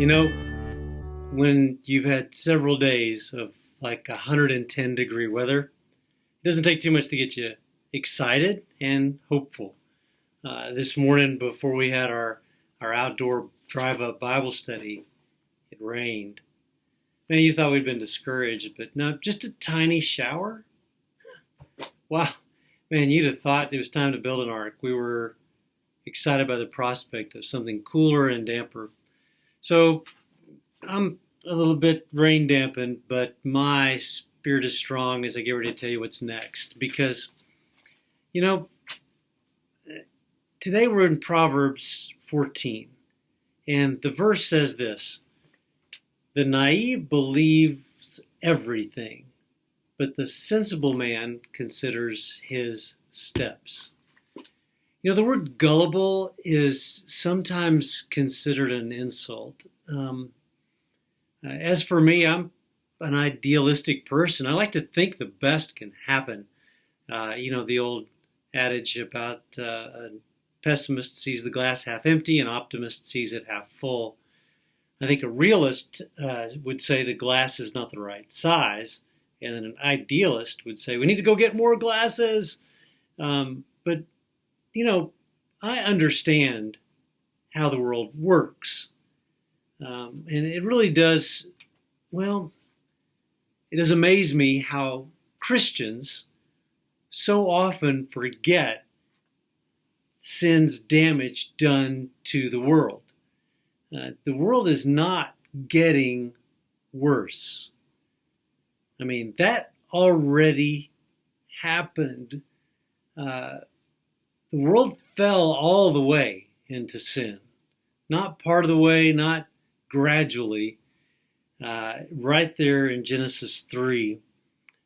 You know, when you've had several days of like 110-degree weather, it doesn't take too much to get you excited and hopeful. This morning, before we had our outdoor drive-up Bible study, it rained. Man, you thought we'd been discouraged, but no, just a tiny shower? Wow. Man, you'd have thought it was time to build an ark. We were excited by the prospect of something cooler and damper. So I'm a little bit rain dampened, but my spirit is strong as I get ready to tell you what's next. Because, you know, today we're in Proverbs 14, and the verse says this: "The naive believes everything, but the sensible man considers his steps." You know, the word gullible is sometimes considered an insult. As for me, I'm an idealistic person. I like to think the best can happen. The old adage about a pessimist sees the glass half empty, an optimist sees it half full. I think a realist would say the glass is not the right size, and then an idealist would say we need to go get more glasses. But I understand how the world works. And it really does, it does amaze me how Christians so often forget sin's damage done to the world. The world is not getting worse. I mean, that already happened. The world fell all the way into sin. Not part of the way, not gradually. Right there in Genesis 3.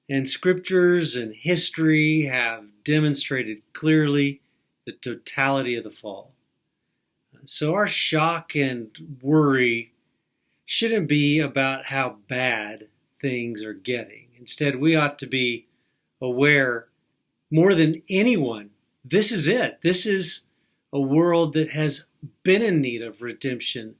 And scriptures and history have demonstrated clearly the totality of the fall. So our shock and worry shouldn't be about how bad things are getting. Instead, we ought to be aware more than anyone. This is it. This is a world that has been in need of redemption,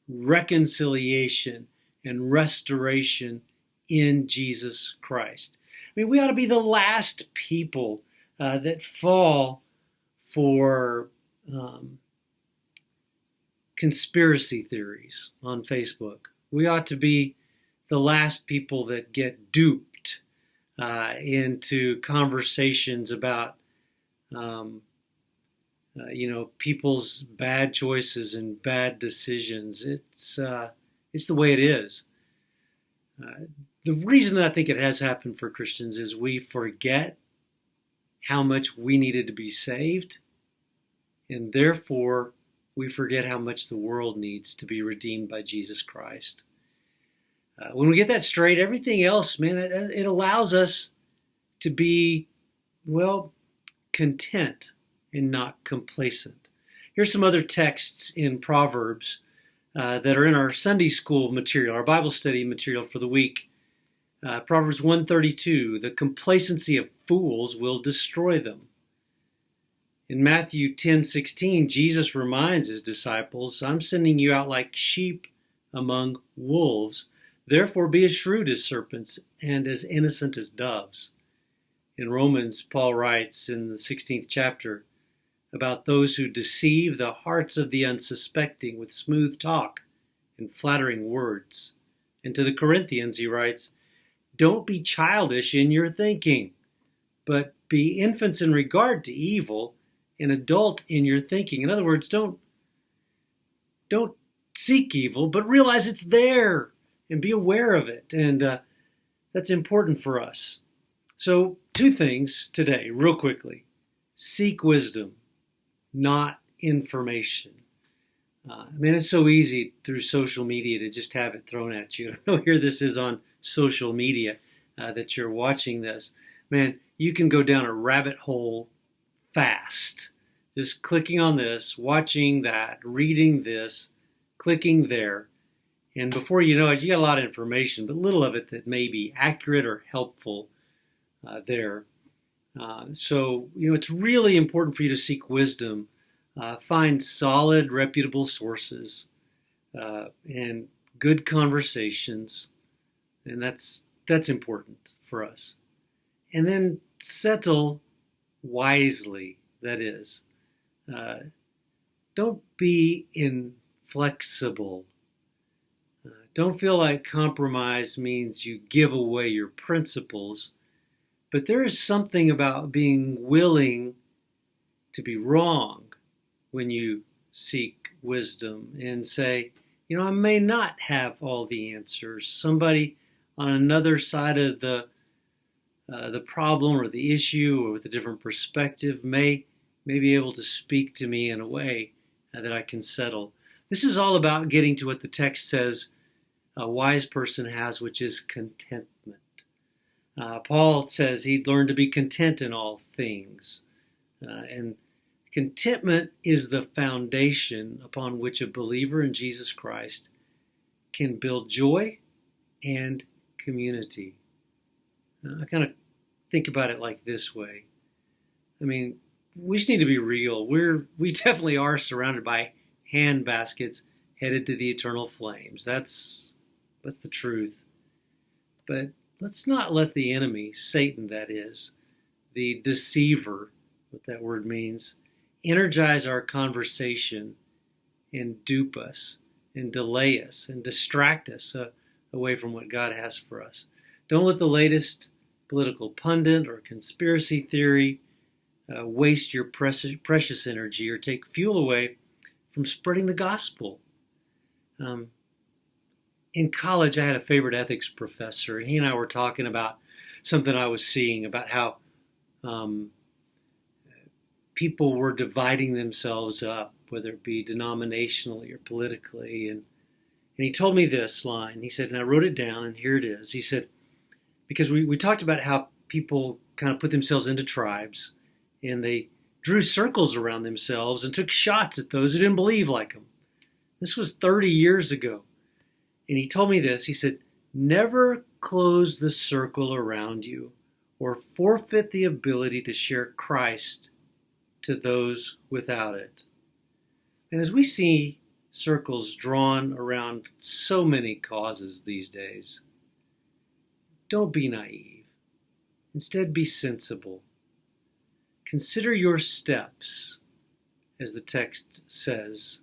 reconciliation, and restoration in Jesus Christ. I mean, we ought to be the last people that fall for conspiracy theories on Facebook. We ought to be the last people that get duped into conversations about people's bad choices and bad decisions. It's the way it is. The reason that I think it has happened for Christians is we forget how much we needed to be saved, and therefore we forget how much the world needs to be redeemed by Jesus Christ. When we get that straight, everything else, man, it allows us to be, content and not complacent. Here's some other texts in Proverbs that are in our Sunday school material, our Bible study material for the week. Proverbs 1:32, "The complacency of fools will destroy them." In Matthew 10:16, Jesus reminds his disciples, "I'm sending you out like sheep among wolves. Therefore be as shrewd as serpents and as innocent as doves." In Romans, Paul writes in the 16th chapter about those who deceive the hearts of the unsuspecting with smooth talk and flattering words. And to the Corinthians, he writes, "Don't be childish in your thinking, but be infants in regard to evil and adult in your thinking." In other words, don't seek evil, but realize it's there and be aware of it. And that's important for us. So 2 things today, real quickly. Seek wisdom, not information. It's so easy through social media to just have it thrown at you. I know here this is on social media that you're watching this. Man, you can go down a rabbit hole fast. Just clicking on this, watching that, reading this, clicking there. And before you know it, you got a lot of information, but little of it that may be accurate or helpful there. So it's really important for you to seek wisdom. Find solid, reputable sources. and good conversations, and that's important for us. And then settle wisely, that is. Don't be inflexible. Don't feel like compromise means you give away your principles, but there is something about being willing to be wrong when you seek wisdom and say, I may not have all the answers. Somebody on another side of the problem or the issue or with a different perspective may be able to speak to me in a way that I can settle. This is all about getting to what the text says a wise person has, which is contentment. Paul says he'd learned to be content in all things. And contentment is the foundation upon which a believer in Jesus Christ can build joy and community. I kind of think about it like this way. We just need to be real. We definitely are surrounded by hand baskets headed to the eternal flames. That's the truth. But let's not let the enemy, Satan that is, the deceiver, what that word means, energize our conversation and dupe us and delay us and distract us away from what God has for us. Don't let the latest political pundit or conspiracy theory waste your precious energy or take fuel away from spreading the gospel. In college, I had a favorite ethics professor, and he and I were talking about something I was seeing about how people were dividing themselves up, whether it be denominationally or politically. And he told me this line. He said, and I wrote it down, and here it is. He said, because we talked about how people kind of put themselves into tribes, and they drew circles around themselves and took shots at those who didn't believe like them. This was 30 years ago. And he told me this. He said, never close the circle around you or forfeit the ability to share Christ to those without it. And as we see circles drawn around so many causes these days, don't be naive. Instead, be sensible. Consider your steps, as the text says,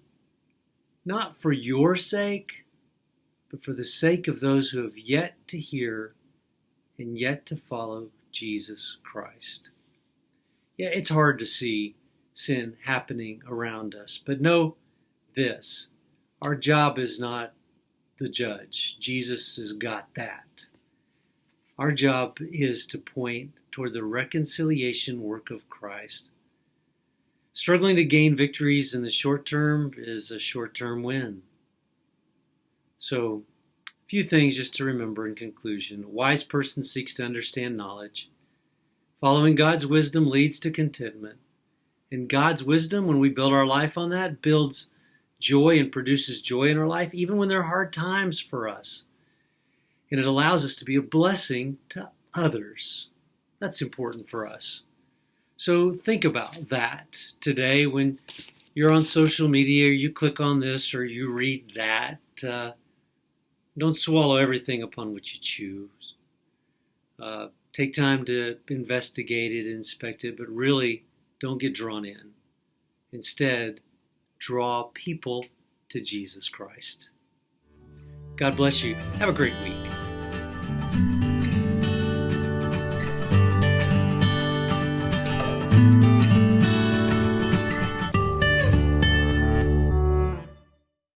not for your sake, but for the sake of those who have yet to hear and yet to follow Jesus Christ. Yeah, it's hard to see sin happening around us, but know this, our job is not the judge. Jesus has got that. Our job is to point toward the reconciliation work of Christ. Struggling to gain victories in the short term is a short-term win. So, a few things just to remember in conclusion. A wise person seeks to understand knowledge. Following God's wisdom leads to contentment. And God's wisdom, when we build our life on that, builds joy and produces joy in our life, even when there are hard times for us. And it allows us to be a blessing to others. That's important for us. So think about that today when you're on social media, or you click on this or you read that. Don't swallow everything upon which you choose. Take time to investigate it, inspect it, but really don't get drawn in. Instead, draw people to Jesus Christ. God bless you. Have a great week.